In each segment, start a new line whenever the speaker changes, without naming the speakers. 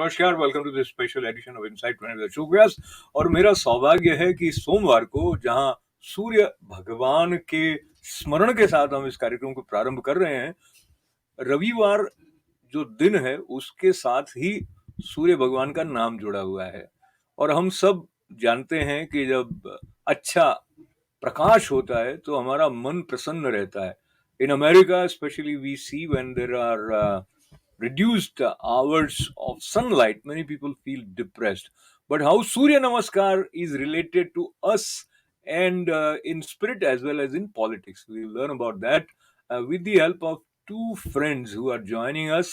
नमस्कार, welcome to this special edition of insight with Ashok Vyas. और मेरा सौभाग्य है कि सोमवार को जहां सूर्य भगवान के स्मरण के साथ हम इस कार्यक्रम को प्रारंभ कर रहे हैं, रविवार जो दिन है उसके साथ ही सूर्य भगवान का नाम जुड़ा हुआ है। और हम सब जानते हैं कि जब अच्छा प्रकाश होता है तो हमारा मन प्रसन्न रहता है। In America specially we see when there are reduced hours of sunlight, many people feel depressed. But how Surya Namaskar is related to us and in spirit as well as in politics, we'll learn about that with the help of two friends who are joining us.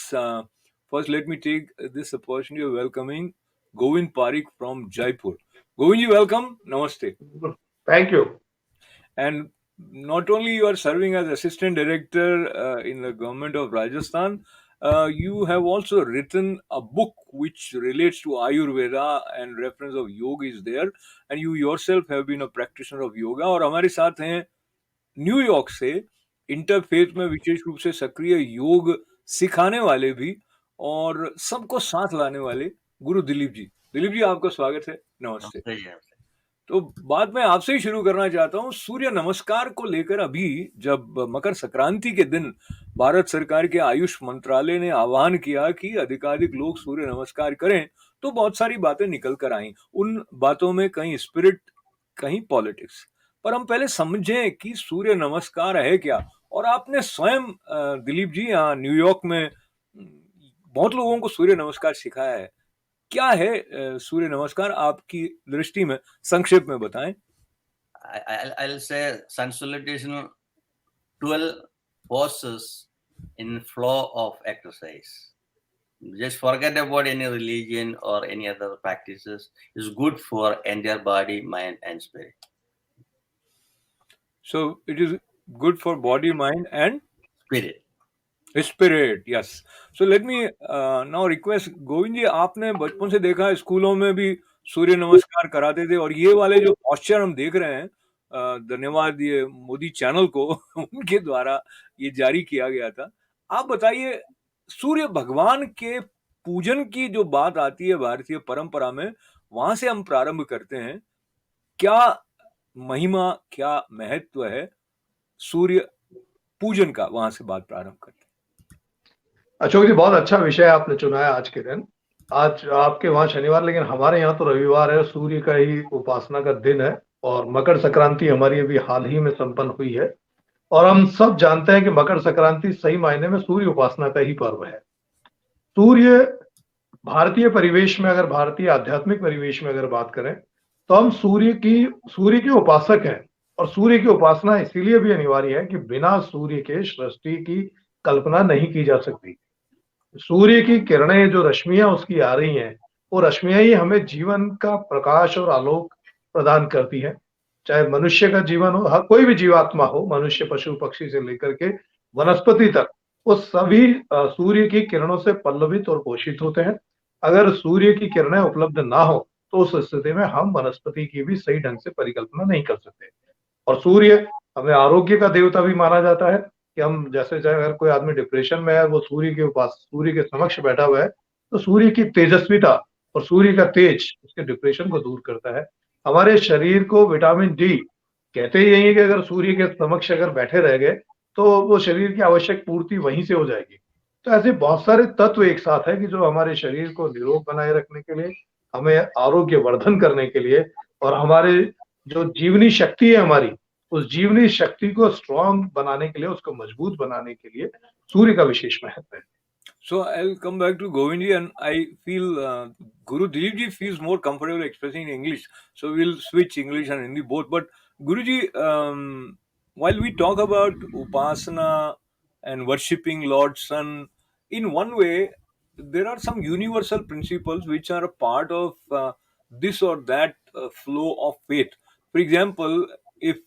First, let me take this opportunity of welcoming Govind Parikh from Jaipur. Govind, welcome. Namaste.
Thank you.
And not only you are serving as assistant director in the government of Rajasthan, you have also written a book which relates to Ayurveda and reference of yoga is there, and you yourself have been a practitioner of yoga. और हमारे साथ हैं New York से interfaith में विशेष रूप से सक्रिय योग सिखाने वाले भी और सबको साथ लाने वाले गुरु दिलीप जी। दिलीप जी, आपका स्वागत है। नमस्ते। तो बात मैं आपसे ही शुरू करना चाहता हूँ सूर्य नमस्कार को लेकर। अभी जब मकर संक्रांति के दिन भारत सरकार के आयुष मंत्रालय ने आह्वान किया कि अधिकाधिक लोग सूर्य नमस्कार करें, तो बहुत सारी बातें निकल कर आई। उन बातों में कहीं स्पिरिट, कहीं पॉलिटिक्स। पर हम पहले समझें कि सूर्य नमस्कार है क्या। और आपने स्वयं दिलीप जी यहाँ न्यूयॉर्क में बहुत लोगों को सूर्य नमस्कार सिखाया है। क्या है सूर्य नमस्कार आपकी दृष्टि में, संक्षेप में बताएं।
I'll say sun salutation, 12 poses in flow of exercise. Just forget about any religion or any other practices. It's good for entire body, mind and spirit.
So it is good for body, mind and
spirit.
Spirit, yes. So let me now request Govind जी, आपने बचपन से देखा है स्कूलों में भी सूर्य नमस्कार कराते थे, और ये वाले जो पॉस्चर हम देख रहे हैं, धन्यवाद ये मोदी चैनल को उनके द्वारा ये जारी किया गया था। आप बताइए, सूर्य भगवान के पूजन की जो बात आती है भारतीय परंपरा में, वहां से हम प्रारंभ करते हैं। क्या महिमा, क्या महत्व है सूर्य पूजन का, वहां से बात प्रारंभ करते हैं।
अशोक जी, बहुत अच्छा विषय आपने चुना है आज के दिन। आज आपके वहाँ शनिवार, लेकिन हमारे यहाँ तो रविवार है, सूर्य का ही उपासना का दिन है। और मकर संक्रांति हमारी अभी हाल ही में संपन्न हुई है। और हम सब जानते हैं कि मकर संक्रांति सही मायने में सूर्य उपासना का ही पर्व है। सूर्य भारतीय परिवेश में, अगर भारतीय आध्यात्मिक परिवेश में अगर बात करें, तो हम सूर्य के उपासक हैं। और सूर्य की उपासना इसीलिए भी अनिवार्य है कि बिना सूर्य के सृष्टि की कल्पना नहीं की जा सकती। सूर्य की किरणें, जो रश्मियां उसकी आ रही हैं, वो रश्मियां ही हमें जीवन का प्रकाश और आलोक प्रदान करती हैं। चाहे मनुष्य का जीवन हो, कोई भी जीवात्मा हो, मनुष्य, पशु पक्षी से लेकर के वनस्पति तक, वो सभी सूर्य की किरणों से पल्लवित और पोषित होते हैं। अगर सूर्य की किरणें उपलब्ध ना हो तो उस स्थिति में हम वनस्पति की भी सही ढंग से परिकल्पना नहीं कर सकते। और सूर्य हमें आरोग्य का देवता भी माना जाता है कि हम जैसे अगर कोई आदमी डिप्रेशन में है, वो सूर्य के समक्ष बैठा हुआ है, तो सूर्य की तेजस्विता और सूर्य का तेज उसके डिप्रेशन को दूर करता है। हमारे शरीर को विटामिन डी, कहते ही यही है कि अगर सूर्य के समक्ष अगर बैठे रह गए तो वो शरीर की आवश्यक पूर्ति वहीं से हो जाएगी। तो ऐसे बहुत सारे तत्व एक साथ है कि जो हमारे शरीर को निरोग बनाए रखने के लिए, हमें आरोग्य वर्धन करने के लिए, और हमारे जो जीवनी शक्ति है हमारी, उस जीवनी शक्ति को स्ट्रॉन्ग बनाने के लिए, उसको मजबूत बनाने के लिए सूर्य का विशेष महत्व है।
So I'll come back to Govind ji, and I feel Guru Dilip ji feels more comfortable expressing in English, so we'll switch English and Hindi both. But Guru ji, while we talk about upasana and worshipping Lord Sun, in one way, there are some universal principles which are a part of this or that flow of faith. For example, if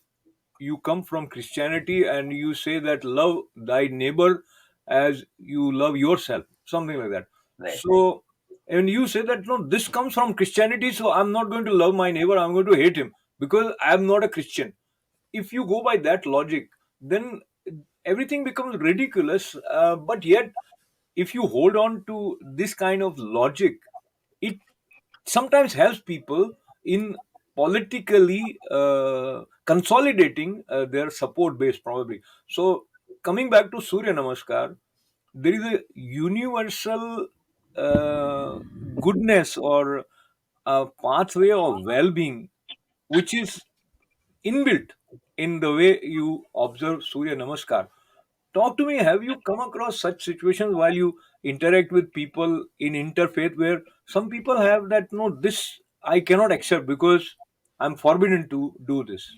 you come from Christianity and you say that love thy neighbor as you love yourself, something like that.
Right.
So, and you say that no, this comes from Christianity, so I'm not going to love my neighbor, I'm going to hate him because I'm not a Christian. If you go by that logic, then everything becomes ridiculous. But yet, if you hold on to this kind of logic, it sometimes helps people in politically consolidating their support base, probably. So, coming back to Surya Namaskar, there is a universal uh, goodness or a pathway of well-being which is inbuilt in the way you observe Surya Namaskar. Talk to me. Have you come across such situations while you interact with people in interfaith where some people have that, no, this I cannot accept because I'm forbidden to do this?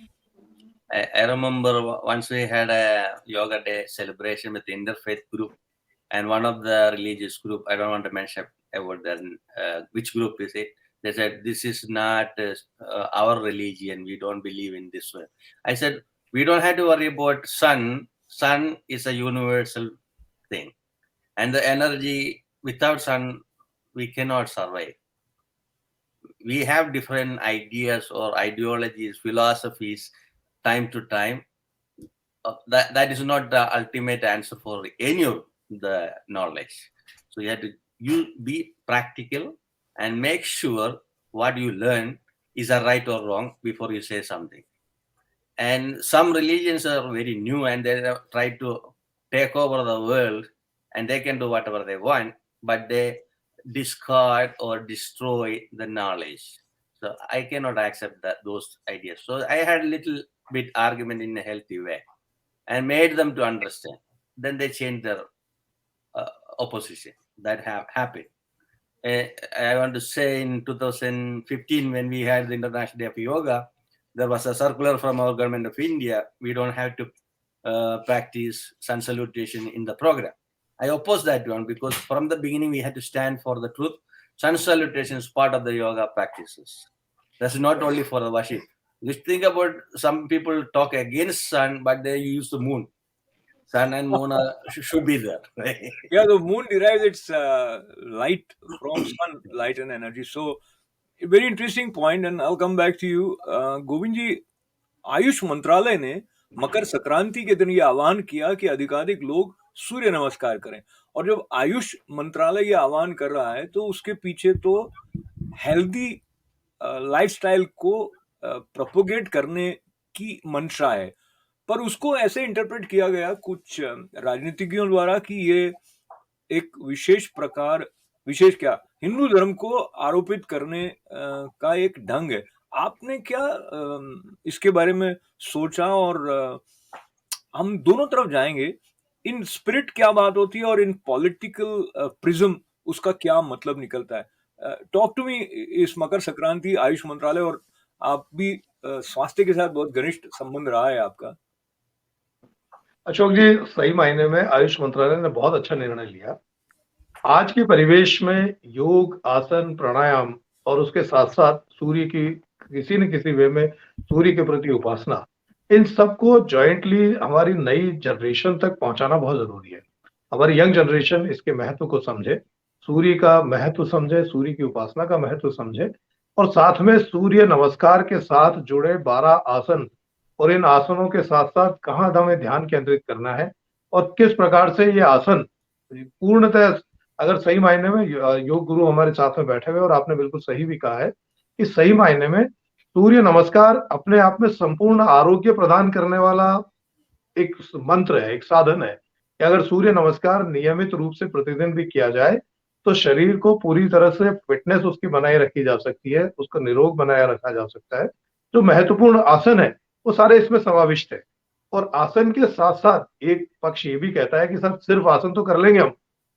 I remember once we had a yoga day celebration with the interfaith group, and one of the religious group, I don't want to mention about that, which group is it? They said, this is not our religion. We don't believe in this way. I said, we don't have to worry about sun. Sun is a universal thing. And the energy, without sun, we cannot survive. We have different ideas or ideologies, philosophies, time to time. That is not the ultimate answer for any of the knowledge. So you have to be practical and make sure what you learn is a right or wrong before you say something. And some religions are very new and they try to take over the world and they can do whatever they want, but they discard or destroy the knowledge. So I cannot accept those ideas. So I had a little bit argument in a healthy way and made them to understand. Then they changed their opposition. That happened. I want to say in 2015, when we had the International Day of Yoga, there was a circular from our government of India. We don't have to practice sun salutation in the program. I oppose that one because from the beginning we had to stand for the truth. Sun salutation is part of the yoga practices. That's not only for the worship. Just think about some people talk against sun, but they use the moon. Sun and moon should be there. Right?
Yeah, the moon derives its light from sun, light and energy. So, a very interesting point, and I'll come back to you. Govind ji, Ayush मंत्रालय ने मकर संक्रांति के दिन ये आह्वान किया कि अधिकाधिक लोग सूर्य नमस्कार करें, और जब आयुष मंत्रालय ये आह्वान कर रहा है तो उसके पीछे तो हेल्दी लाइफस्टाइल को प्रोपोगेट करने की मंशा है, पर उसको ऐसे इंटरप्रेट किया गया कुछ राजनीतिज्ञों द्वारा कि ये एक विशेष क्या हिंदू धर्म को आरोपित करने का एक ढंग है। आपने क्या इसके बारे में सोचा? और हम दोनों तरफ जाएंगे, इन स्पिरिट क्या बात होती है और इन पॉलिटिकल प्रिज्म उसका क्या मतलब निकलता है। Talk to me. इस मकर संक्रांति, आयुष मंत्रालय, और आप भी स्वास्थ्य के साथ बहुत घनिष्ठ संबंध रहा है आपका।
अशोक जी, सही मायने में आयुष मंत्रालय ने बहुत अच्छा निर्णय लिया। आज के परिवेश में योग, आसन, प्राणायाम और उसके साथ साथ सूर्य की किसी न किसी वे में सूर्य के प्रति उपासना, इन सबको जॉइंटली हमारी नई जनरेशन तक पहुंचाना बहुत जरूरी है। हमारी यंग जनरेशन इसके महत्व को समझे, सूर्य का महत्व समझे, सूर्य की उपासना का महत्व समझे, और साथ में सूर्य नमस्कार के साथ जुड़े 12 आसन, और इन आसनों के साथ साथ कहाँ हमें ध्यान केंद्रित करना है और किस प्रकार से ये आसन पूर्णतः, अगर सही मायने में योग गुरु हमारे साथ में बैठे हुए, और आपने बिल्कुल सही भी कहा है कि सही मायने में सूर्य नमस्कार अपने आप में संपूर्ण आरोग्य प्रदान करने वाला एक मंत्र है, एक साधन है कि अगर सूर्य नमस्कार नियमित रूप से प्रतिदिन भी किया जाए तो शरीर को पूरी तरह से फिटनेस उसकी बनाए रखी जा सकती है, उसको निरोग बनाया रखा जा सकता है। जो महत्वपूर्ण आसन है वो सारे इसमें समाविष्ट है। और आसन के साथ साथ एक पक्ष ये भी कहता है कि सर सिर्फ आसन तो कर लेंगे हम,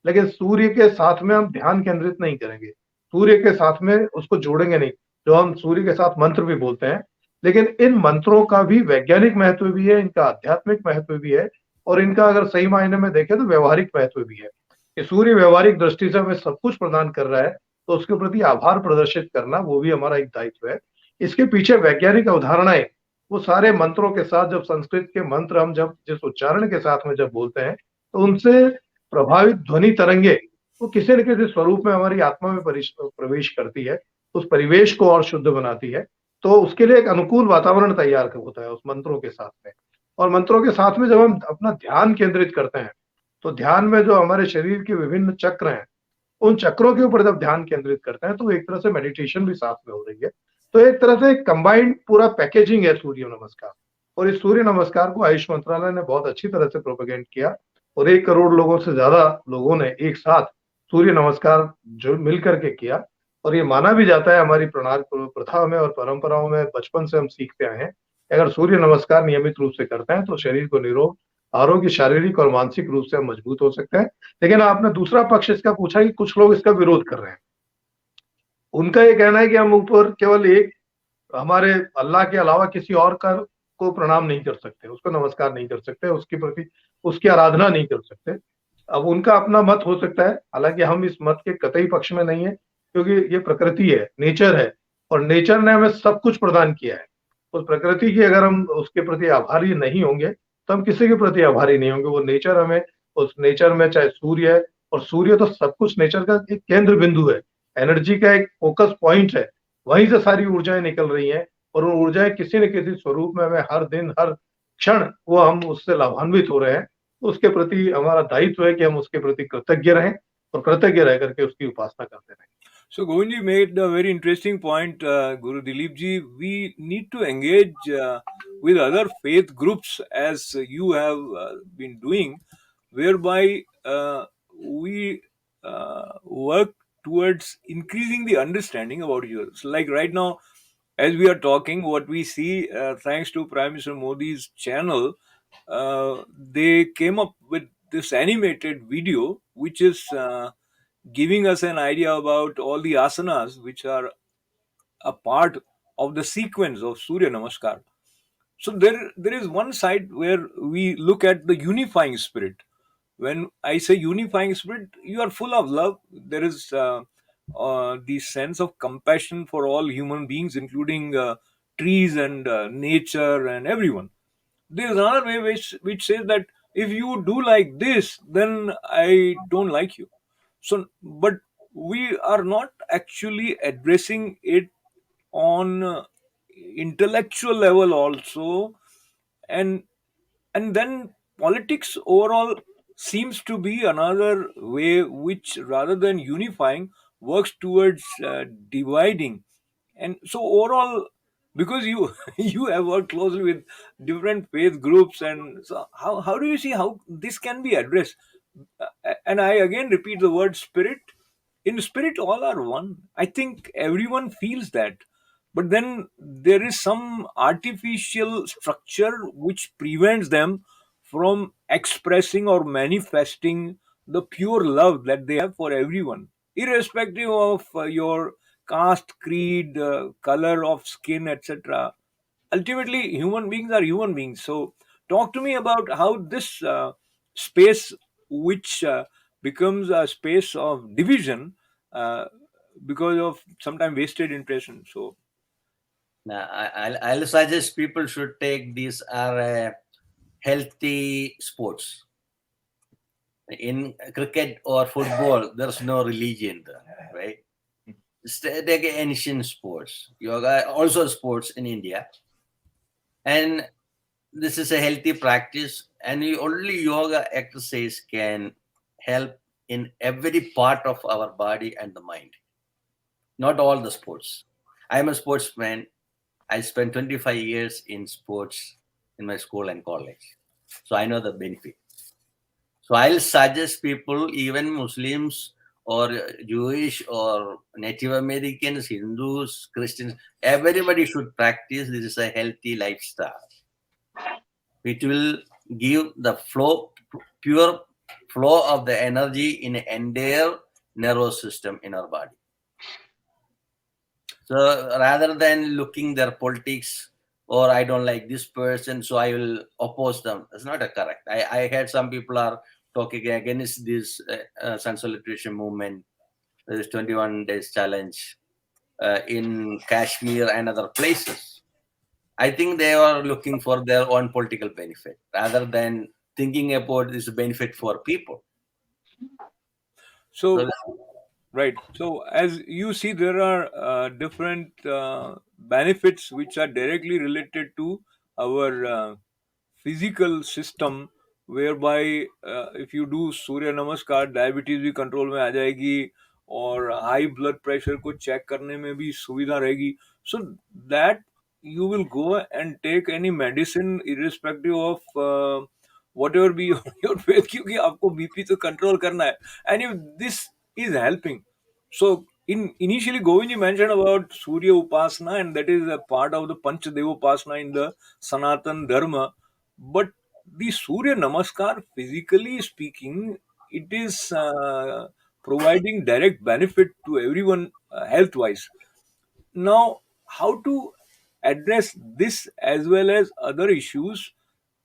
लेकिन सूर्य के साथ में हम ध्यान केंद्रित नहीं करेंगे, सूर्य के साथ में उसको जोड़ेंगे नहीं। जो हम सूर्य के साथ मंत्र भी बोलते हैं, लेकिन इन मंत्रों का भी वैज्ञानिक महत्व भी है, इनका आध्यात्मिक महत्व भी है, और इनका अगर सही मायने में देखें तो व्यवहारिक महत्व भी है कि सूर्य व्यवहारिक दृष्टि से हमें सब कुछ प्रदान कर रहा है, तो उसके प्रति आभार प्रदर्शित करना वो भी हमारा एक दायित्व है। इसके पीछे वैज्ञानिक अवधारणाएं, वो सारे मंत्रों के साथ, जब संस्कृत के मंत्र हम जब जिस उच्चारण के साथ में जब बोलते हैं तो उनसे प्रभावित ध्वनि तरंगे वो किसी न किसी स्वरूप में हमारी आत्मा में प्रवेश करती है, उस परिवेश को और शुद्ध बनाती है। तो उसके लिए एक अनुकूल वातावरण तैयार होता है उस मंत्रों के साथ में। और मंत्रों के साथ में जब हम अपना ध्यान केंद्रित करते हैं तो ध्यान में जो हमारे शरीर के विभिन्न चक्र हैं उन चक्रों के ऊपर जब ध्यान केंद्रित करते हैं तो एक तरह से मेडिटेशन भी साथ में हो रही है। तो एक तरह से कंबाइंड पूरा पैकेजिंग है सूर्य नमस्कार। और इस सूर्य नमस्कार को आयुष मंत्रालय ने बहुत अच्छी तरह से प्रोपेगेंट किया और 1 करोड़ लोगों से ज्यादा लोगों ने एक साथ सूर्य नमस्कार जो मिल करके किया। और ये माना भी जाता है हमारी प्रथा में और परंपराओं में, बचपन से हम सीखते आए हैं, अगर सूर्य नमस्कार नियमित रूप से करते हैं तो शरीर को निरोग, आरोग्य, शारीरिक और मानसिक रूप से हम मजबूत हो सकते हैं। लेकिन आपने दूसरा पक्ष इसका पूछा कि कुछ लोग इसका विरोध कर रहे हैं। उनका ये कहना है कि हम ऊपर केवल एक हमारे अल्लाह के अलावा किसी और का को प्रणाम नहीं कर सकते, उसको नमस्कार नहीं कर सकते, उसके प्रति उसकी आराधना नहीं कर सकते। अब उनका अपना मत हो सकता है, हालाँकि हम इस मत के कतई पक्ष में नहीं है, क्योंकि ये प्रकृति है, नेचर है और नेचर ने हमें सब कुछ प्रदान किया है। उस प्रकृति की अगर हम उसके प्रति आभारी नहीं होंगे, तो हम किसी के प्रति आभारी नहीं होंगे। वो नेचर हमें उस नेचर में चाहे सूर्य है, और सूर्य तो सब कुछ नेचर का एक केंद्र बिंदु है, एनर्जी का एक फोकस पॉइंट है, वहीं से सारी ऊर्जाएँ निकल रही हैं और वो ऊर्जाएँ किसी न किसी स्वरूप में हमें हर दिन, हर क्षण वो हम उससे लाभान्वित हो रहे हैं। तो उसके प्रति हमारा दायित्व है कि हम उसके प्रति कृतज्ञ रहें और कृतज्ञ रह करके उसकी उपासना करते रहें।
So Govinji made a very interesting point, Guru Dilip ji. We need to engage with other faith groups as you have been doing, whereby we work towards increasing the understanding about yours. Like right now, as we are talking, what we see, thanks to Prime Minister Modi's channel, they came up with this animated video, which is giving us an idea about all the asanas which are a part of the sequence of Surya Namaskar. So there is one side where we look at the unifying spirit. When I say unifying spirit, you are full of love. There is the sense of compassion for all human beings, including trees and nature and everyone. There is another way which says that if you do like this, then I don't like you. So, but we are not actually addressing it on intellectual level also, and then politics overall seems to be another way which, rather than unifying, works towards dividing. And so overall, because you you have worked closely with different faith groups, and so how do you see how this can be addressed? And I again repeat the word spirit. In spirit all are one. I think everyone feels that, but then there is some artificial structure which prevents them from expressing or manifesting the pure love that they have for everyone, irrespective of your caste, creed, color of skin, etc. Ultimately, human beings are human beings. So talk to me about how this space, which becomes a space of division, uh, because of sometimes wasted impression. So
Now, I'll suggest people should take these are healthy sports. In cricket or football, there's no religion there, right? Take ancient sports, yoga, also sports in India, and this is a healthy practice. And only yoga exercise can help in every part of our body and the mind. Not all the sports. I'm a sportsman. I spent 25 years in sports in my school and college, so I know the benefit. So I'll suggest people, even Muslims or Jewish or Native Americans, Hindus, Christians, everybody should practice. This is a healthy lifestyle. It will give the pure flow of the energy in the entire nervous system in our body. So rather than looking their politics, or I don't like this person, so I will oppose them. That's not a correct. I heard some people are talking against this sun salutation movement, this 21 days challenge in Kashmir and other places. I think they are looking for their own political benefit rather than thinking about this benefit for people. So
so right. So as you see, there are different benefits which are directly related to our physical system, whereby if you do Surya Namaskar, diabetes भी control में आ जाएगी, और high blood pressure को check करने में भी सुविधा रहेगी, so that you will go and take any medicine irrespective of whatever be your faith, क्योंकि आपको बीपी तो कंट्रोल करना है, and if this is helping. So initially Govind mentioned about Surya Upasana, and that is a part of the Panchadeva Upasana in the Sanatan Dharma. But the Surya Namaskar, physically speaking, it is providing direct benefit to everyone health wise. Now, how to address this as well as other issues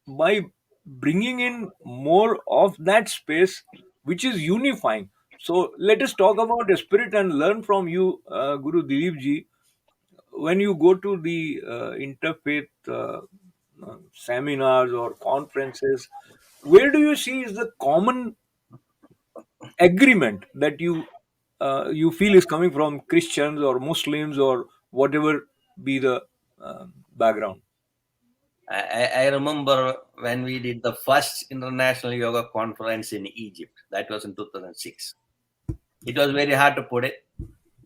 by bringing in more of that space which is unifying? So let us talk about the spirit and learn from you, Guru Dilip ji. When you go to the interfaith seminars or conferences, where do you see is the common agreement that you feel is coming from Christians or Muslims or whatever be the background?
I remember when we did the first international yoga conference in Egypt. That was in 2006. It was very hard to put it,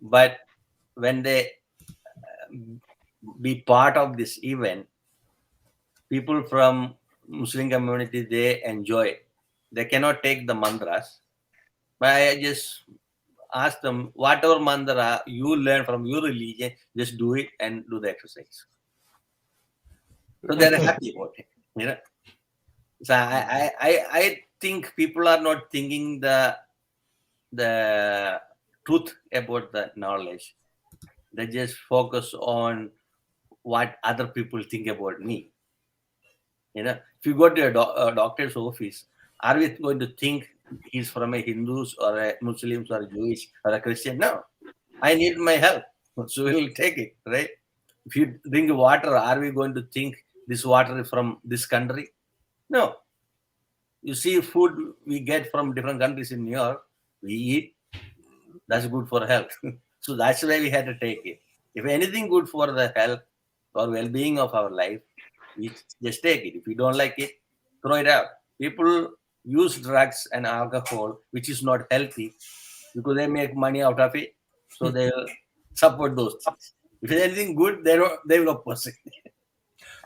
but when they be part of this event, people from Muslim community, they enjoy it. They cannot take the mantras, but I just ask them, whatever mantra you learn from your religion, just do it and do the exercise. So they're happy about it. You know? So I think people are not thinking the truth about the knowledge. They just focus on what other people think about me. You know, if you go to a doctor's office, are we going to think he's from a Hindus or a Muslims or a Jewish or a Christian? No, I need my help, so we'll take it, right? If you drink water, are we going to think this water is from this country? No. You see, food we get from different countries in New York, we eat. That's good for health. So that's why we had to take it. If anything good for the health or well-being of our life, we just take it. If you don't like it, throw it out. People use drugs and alcohol, which is not healthy, because they make money out of it. So they will support those things. If it's anything good, they will oppose it.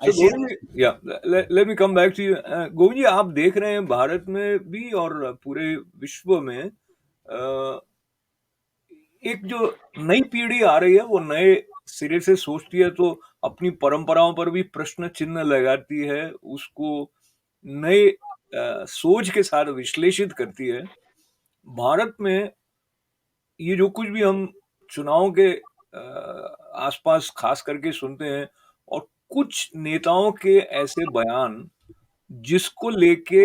I
So
see
Govind ji, yeah, let me come back to you. Govind ji, आप देख रहे हैं भारत में भी और पूरे विश्व में एक जो नई पीढ़ी आ रही है वो नए सिरे से सोचती है, तो अपनी परंपराओं पर भी प्रश्न चिन्ह लगाती है, उसको नए सोच के साथ विश्लेषित करती है. भारत में ये जो कुछ भी हम चुनाव के आसपास खास करके सुनते हैं, और कुछ नेताओं के ऐसे बयान जिसको लेके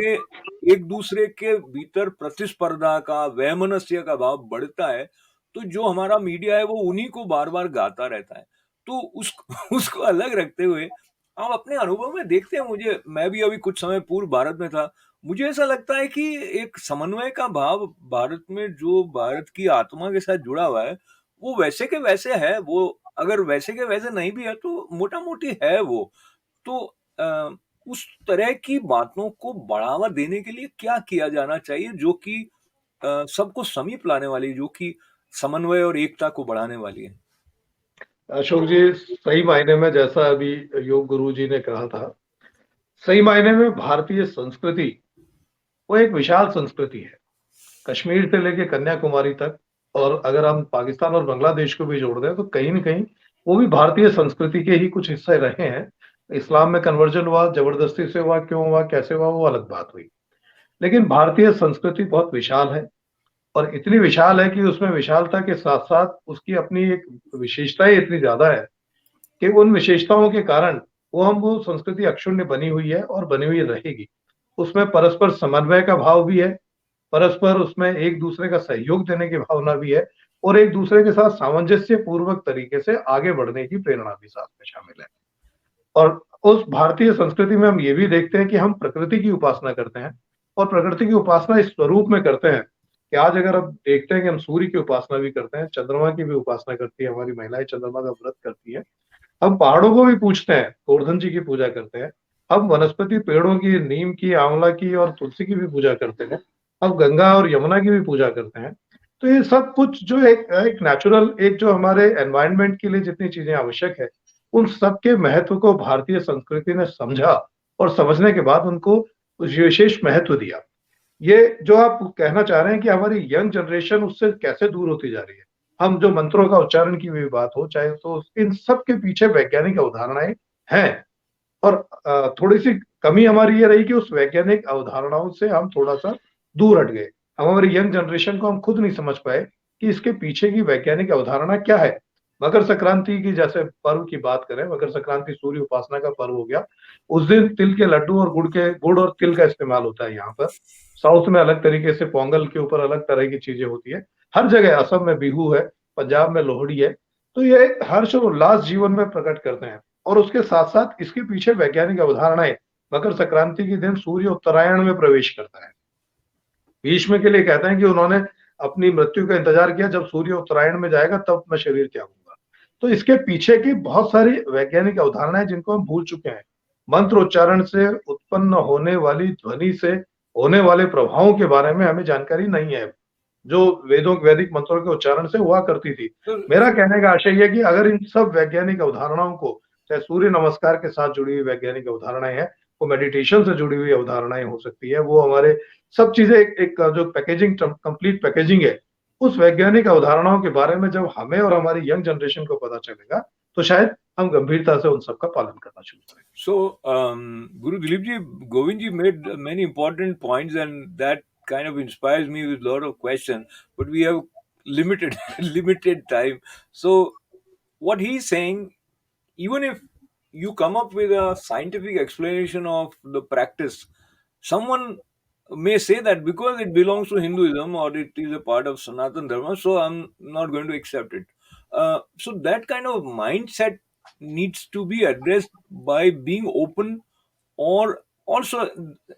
एक दूसरे के भीतर प्रतिस्पर्धा का, वैमनस्य का भाव बढ़ता है, तो जो हमारा मीडिया है वो उन्हीं को बार-बार गाता रहता है. तो उसको अलग रखते हुए आप अपने अनुभव में देखते हैं, मैं भी अभी कुछ समय पूर्व भारत में था, मुझे ऐसा लगता है कि एक समन्वय का भाव भारत में जो भारत की आत्मा के साथ जुड़ा हुआ है, वो वैसे के वैसे है. वो अगर वैसे के वैसे नहीं भी है तो मोटा-मोटी है वो. तो उस तरह की बातों को बढ़ावा देने के लिए क्या किया जाना चाहिए जो कि सबको समीप लाने वाली, जो कि समन्वय और एकता को बढ़ाने वाली है?
अशोक जी, सही मायने में जैसा अभी योग गुरु जी ने कहा था, सही मायने में भारतीय संस्कृति वो एक विशाल संस्कृति है, कश्मीर से लेके कन्याकुमारी तक. और अगर हम पाकिस्तान और बांग्लादेश को भी जोड़ दें तो कहीं न कहीं वो भी भारतीय संस्कृति के ही कुछ हिस्से रहे हैं. इस्लाम में कन्वर्जन हुआ, जबरदस्ती से हुआ, क्यों हुआ, कैसे हुआ, वो अलग बात हुई. लेकिन भारतीय संस्कृति बहुत विशाल है, और इतनी विशाल है कि उसमें विशालता के साथ-साथ उसकी अपनी एक विशेषताएँ इतनी ज़्यादा है कि उन विशेषताओं के कारण वो संस्कृति अक्षुण्य बनी हुई है और बनी हुई रहेगी. उसमें परस्पर समन्वय का भाव भी है, परस्पर उसमें एक दूसरे का सहयोग देने की भावना भी है, और एक दूसरे के साथ सामंजस्य पूर्वक तरीके से आगे बढ़ने की प्रेरणा भी साथ में शामिल है. और उस भारतीय संस्कृति में हम ये भी देखते हैं कि हम प्रकृति की उपासना करते हैं, और प्रकृति की उपासना इस स्वरूप में करते हैं कि आज अगर आप देखते हैं कि हम सूर्य की उपासना भी करते हैं, चंद्रमा की भी उपासना करती है हमारी महिलाएं, चंद्रमा का व्रत करती है. हम पहाड़ों को भी पूजते हैं, गोवर्धन जी की पूजा करते हैं. हम वनस्पति पेड़ों की, नीम की, आंवला की और तुलसी की भी पूजा करते हैं. हम गंगा और यमुना की भी पूजा करते हैं. तो ये सब कुछ जो एक नेचुरल, एक जो हमारे एनवायरनमेंट के लिए जितनी चीजें आवश्यक है, उन सब के महत्व को भारतीय संस्कृति ने समझा और समझने के बाद उनको विशेष महत्व दिया। ये जो आप कहना चाह रहे हैं कि हमारी यंग जनरेशन उससे कैसे दूर होती जा रही है, हम जो मंत्रों का उच्चारण की भी बात हो चाहे, तो इन सब के पीछे वैज्ञानिक अवधारणाएं हैं। और थोड़ी-सी कमी हमारी ये रही कि उस वैज्ञानिक अवधारणाओं से हम थोड़ा-सा दूर हट गए। हम हमारी यंग जनरेशन को हम खुद नहीं समझ पाए कि इसके पीछे की वैज्ञानिक अवधारणा क्या है। मकर संक्रांति की जैसे पर्व की बात करें, मकर संक्रांति सूर्य उपासना का पर्व हो गया। उस दिन तिल के लड्डू और गुड़ और तिल का इस्तेमाल होता है यहाँ पर। साउथ में अलग तरीके से पोंगल के ऊपर अलग तरह की चीज़ें होती हैं। हर जगह असम में बिहू है, पंजाब में लोहड़ी है। तो ये हर्ष और उल्लास जीवन में प्रकट करते हैं। और उसके साथ-साथ इसके पीछे वैज्ञानिक अवधारणाएँ, मकर संक्रांति के दिन सूर्य उत्तरायण में प्रवेश करता है। भीष्म के लिए कहते हैं कि उन्होंने अपनी मृत्यु का इंतजार किया, जब सूर्य उत्तरायण में जाएगा तब मैं शरीर त्यागूँगा। तो इसके पीछे की बहुत सारी वैज्ञानिक अवधारणाएँ जिनको हम भूल चुके हैं। मंत्र उच्चारण से उत्पन्न होने वाली ध्वनि से होने वाले प्रभावों के बारे में हमें जानकारी नहीं है, जो वैदिक मंत्रों के उच्चारण से हुआ करती थी।
So,
मेरा कहने का आशय ये है कि अगर इन सब वैज्ञानिक अवधारणाओं को, चाहे सूर्य नमस्कार के साथ जुड़ी हुई वैज्ञानिक अवधारणाएँ हैं, वो मेडिटेशन से जुड़ी हुई अवधारणाएँ हो सकती है, वो हमारे सब चीज़ें एक जो पैकेजिंग कंप्लीट पैकेजिंग है, उस वैज्ञानिक अवधारणाओं के बारे में जब हमें और हमारी यंग जनरेशन को पता चलेगा, तो शायद हम गंभीरता से उन सब का पालन करना शुरू करें।
So, Guru Dilip ji, Govind ji made many important points, and that kind of inspires me with a lot of questions. But we have limited limited time. So, what he's saying, even if you come up with a scientific explanation of the practice, someone may say that because it belongs to Hinduism or it is a part of Sanatan Dharma, so I'm not going to accept it. So that kind of mindset needs to be addressed by being open, or also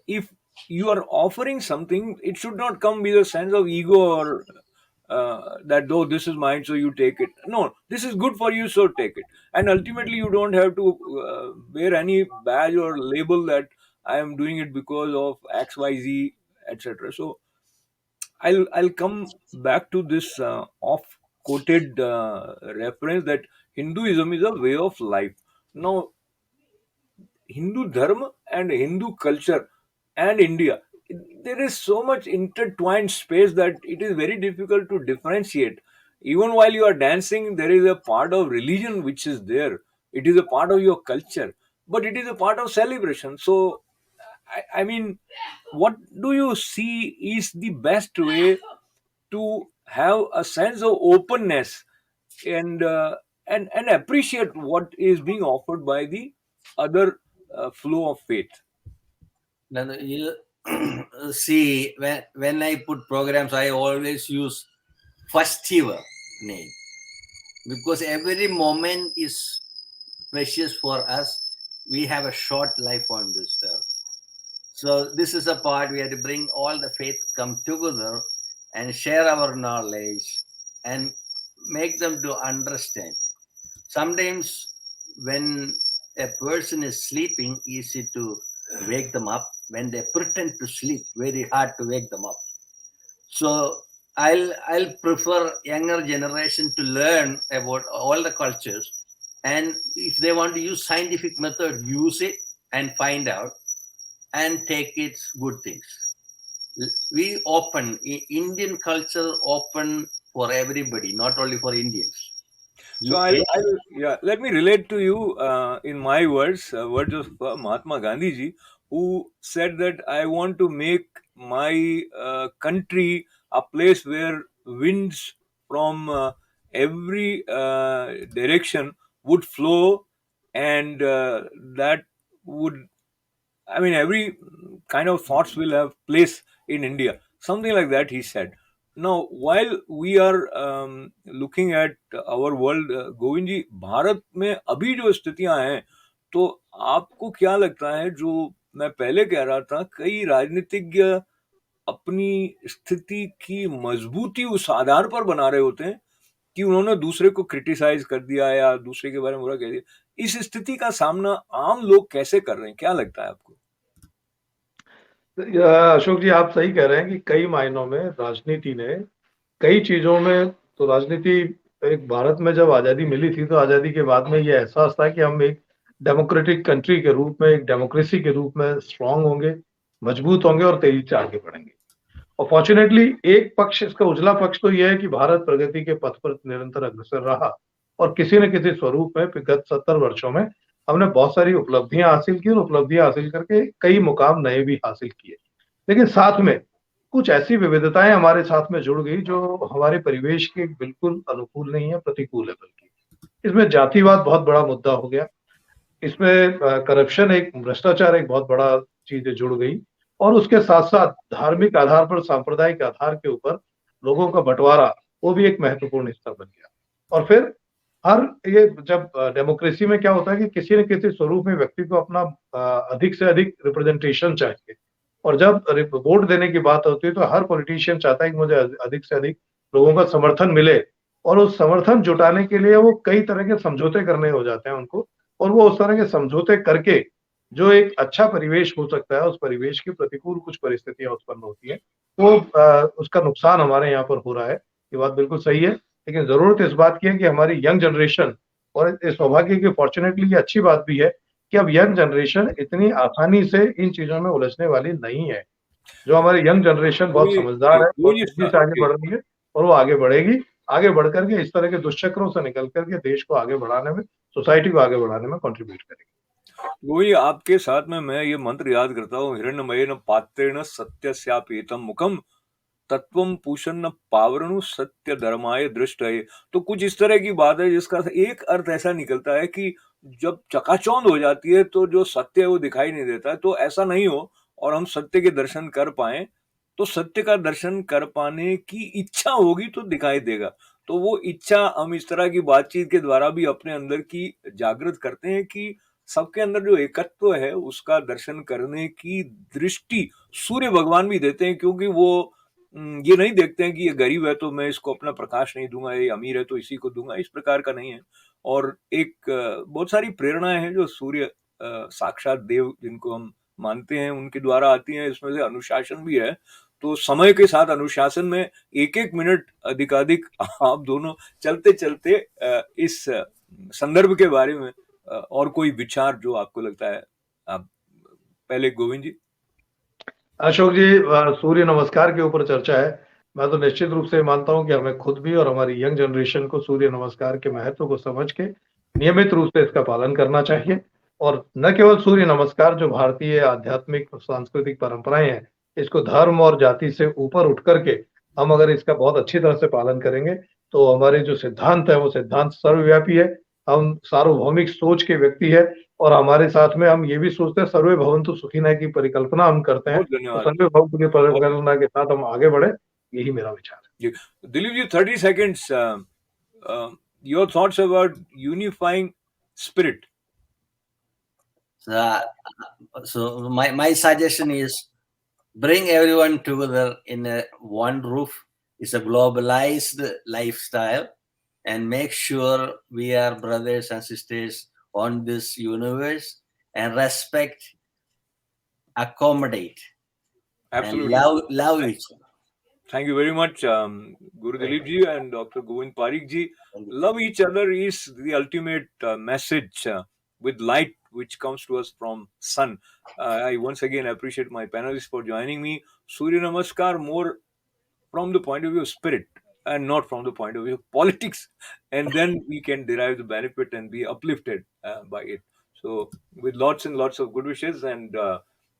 if you are offering something, it should not come with a sense of ego or that though this is mine so you take it. No, this is good for you so take it. And ultimately you don't have to wear any badge or label that I am doing it because of XYZ, etc. So I'll come back to this off quoted reference that Hinduism is a way of life. Now Hindu dharma and Hindu culture and India, there is so much intertwined space that it is very difficult to differentiate. Even while you are dancing, there is a part of religion which is there. It is a part of your culture, but it is a part of celebration. So, I mean, what do you see is the best way to have a sense of openness and and appreciate what is being offered by the other flow of faith?
Now, you see, when I put programs, I always use festival name, because every moment is precious for us. We have a short life on this earth. So this is a part we have to bring all the faith come together and share our knowledge and make them to understand. Sometimes when a person is sleeping, easy to wake them up. When they pretend to sleep, very hard to wake them up. So I'll prefer younger generation to learn about all the cultures, and if they want to use scientific method, use it and find out and take its good things. We open Indian culture open for everybody, not only for Indians.
So yeah, let me relate to you in my words, words of Mahatma Gandhi ji, who said that I want to make my country a place where winds from every direction would flow, and that would, I mean, every kind of thoughts will have place in India. Something like that, he said. Now, while we are looking at our world, Govind जी, भारत में अभी जो स्थितियां हैं, तो आपको क्या लगता है, जो मैं पहले कह रहा था, कई राजनीतिज्ञ अपनी स्थिति की मजबूती उस आधार पर बना रहे होते हैं कि उन्होंने दूसरे को क्रिटिसाइज कर दिया या दूसरे के बारे में बुरा कह दिया. इस स्थिति का सामना आम लोग कैसे कर रहे हैं, क्या लगता है आपको?
अशोक जी, आप सही कह रहे हैं कि कई मायनों में राजनीति ने कई चीजों में तो राजनीति, एक भारत में जब आजादी मिली थी तो आजादी के बाद में ये एहसास था कि हम एक डेमोक्रेटिक कंट्री के रूप में, एक डेमोक्रेसी के रूप में स्ट्रांग होंगे, मजबूत होंगे और तेजी से आगे बढ़ेंगे। और फॉर्चुनेटली एक पक्ष, इसका उजला पक्ष तो यह है कि भारत प्रगति के पथ पर निरंतर अग्रसर रहा और किसी न किसी स्वरूप में गत 70 वर्षों में हमने बहुत सारी उपलब्धियां हासिल की और उपलब्धियां हासिल करके कई मुकाम नए भी हासिल किए। लेकिन साथ में कुछ ऐसी विविधताएं हमारे साथ में जुड़ गई जो हमारे परिवेश के बिल्कुल अनुकूल नहीं है, प्रतिकूल है बल्कि। इसमें जातिवाद बहुत बड़ा मुद्दा हो गया, इसमें करप्शन, एक भ्रष्टाचार एक बहुत बड़ा चीज़ जुड़ गई और उसके साथ-साथ धार्मिक आधार पर, सांप्रदायिक आधार के ऊपर लोगों का बँटवारा, वो भी एक महत्वपूर्ण हिस्सा बन गया। और फिर हर ये जब डेमोक्रेसी में क्या होता है कि किसी न किसी स्वरूप में व्यक्ति को अपना अधिक से अधिक रिप्रेजेंटेशन चाहिए और जब वोट देने की बात होती है तो हर पॉलिटिशियन चाहता है कि मुझे अधिक से अधिक लोगों का समर्थन मिले और उस समर्थन जुटाने के लिए वो कई तरह के समझौते करने हो जाते हैं उनको और वो उस तरह के समझौते करके जो एक अच्छा परिवेश हो सकता है, उस परिवेश की प्रतिकूल कुछ परिस्थितियाँ उत्पन्न होती हैं। तो उसका नुकसान हमारे यहाँ पर हो रहा है, ये बात बिल्कुल सही है। लेकिन ज़रूरत इस बात की है कि हमारी यंग जनरेशन, और इस सौभाग्य की, फॉर्च्यूनेटली ये अच्छी बात भी है कि अब यंग जनरेशन इतनी आसानी से इन चीज़ों में उलझने वाली नहीं है। जो हमारी यंग जनरेशन बहुत
गोविंद
समझदार है, बहुत
गोविंद
तेज़ी
sir,
से आगे
okay.
बढ़ रही है और वो आगे बढ़ेगी। आगे बढ़ कर के इस तरह के दुष्चक्रों से निकल कर के देश को आगे बढ़ाने में, सोसाइटी को आगे बढ़ाने में कंट्रीब्यूट करेगी।
वही आपके साथ में मैं ये मंत्र याद करता हूँ, हिरण्मयेन पात्रेण सत्यस्यापीतम मुखम तत्वम पूषण पावरणु सत्य धर्माय दृष्टये। तो कुछ इस तरह की बात है जिसका एक अर्थ ऐसा निकलता है कि जब चकाचौंध हो जाती है तो जो सत्य है वो दिखाई नहीं देता है, तो ऐसा नहीं हो और हम सत्य के दर्शन कर पाए, तो सत्य का दर्शन कर पाने की इच्छा होगी तो दिखाई देगा। तो वो इच्छा हम इस तरह की बातचीत के द्वारा भी अपने अंदर की जागृत करते हैं कि सबके अंदर जो एकत्व है उसका दर्शन करने की दृष्टि सूर्य भगवान भी देते हैं, क्योंकि वो ये नहीं देखते हैं कि ये गरीब है तो मैं इसको अपना प्रकाश नहीं दूंगा, ये अमीर है तो इसी को दूंगा, इस प्रकार का नहीं है। और एक बहुत सारी प्रेरणाएं हैं जो सूर्य साक्षात देव जिनको हम मानते हैं उनके द्वारा आती हैं, इसमें से अनुशासन भी है। तो समय के साथ अनुशासन में एक एक मिनट अधिकाधिक आप दोनों चलते चलते इस संदर्भ के बारे में और कोई विचार जो आपको लगता है, आप पहले गोविंद जी।
अशोक जी, सूर्य नमस्कार के ऊपर चर्चा है। मैं तो निश्चित रूप से मानता हूँ कि हमें खुद भी और हमारी यंग जनरेशन को सूर्य नमस्कार के महत्व को समझ के नियमित रूप से इसका पालन करना चाहिए और न केवल सूर्य नमस्कार, जो भारतीय आध्यात्मिक और सांस्कृतिक परंपराएं हैं, इसको धर्म और जाति से ऊपर उठ करके हम अगर इसका बहुत अच्छी तरह से पालन करेंगे तो हमारे जो सिद्धांत है वो सिद्धांत सर्वव्यापी है। हम सार्वभौमिक सोच के व्यक्ति है और हमारे साथ में हम ये भी सोचते हैं सर्वे भवन्तु सुखिनः की परिकल्पना हम करते हैं।
बहुत
तो
धन्यवाद।
सर्वे भवन्तु की
बहुत
परिकल्पना के साथ हम आगे बढ़े, यही मेरा विचार है।
जी, Dilip ji, 30 seconds. Your thoughts about unifying spirit.
So my suggestion is bring everyone together in one roof. It's a globalized lifestyle, and make sure we are brothers and sisters on this universe and respect, accommodate,
Absolutely.
and love each other.
Thank you very much, Guru Dilip ji and Dr. Govind Parikh ji. Love each other is the ultimate message with light which comes to us from sun. I once again appreciate my panelists for joining me. Surya Namaskar more from the point of view of spirit and not from the point of view of politics, and then we can derive the benefit and be uplifted by it. So with lots and lots of good wishes, and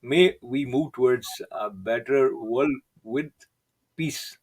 may we move towards a better world with peace.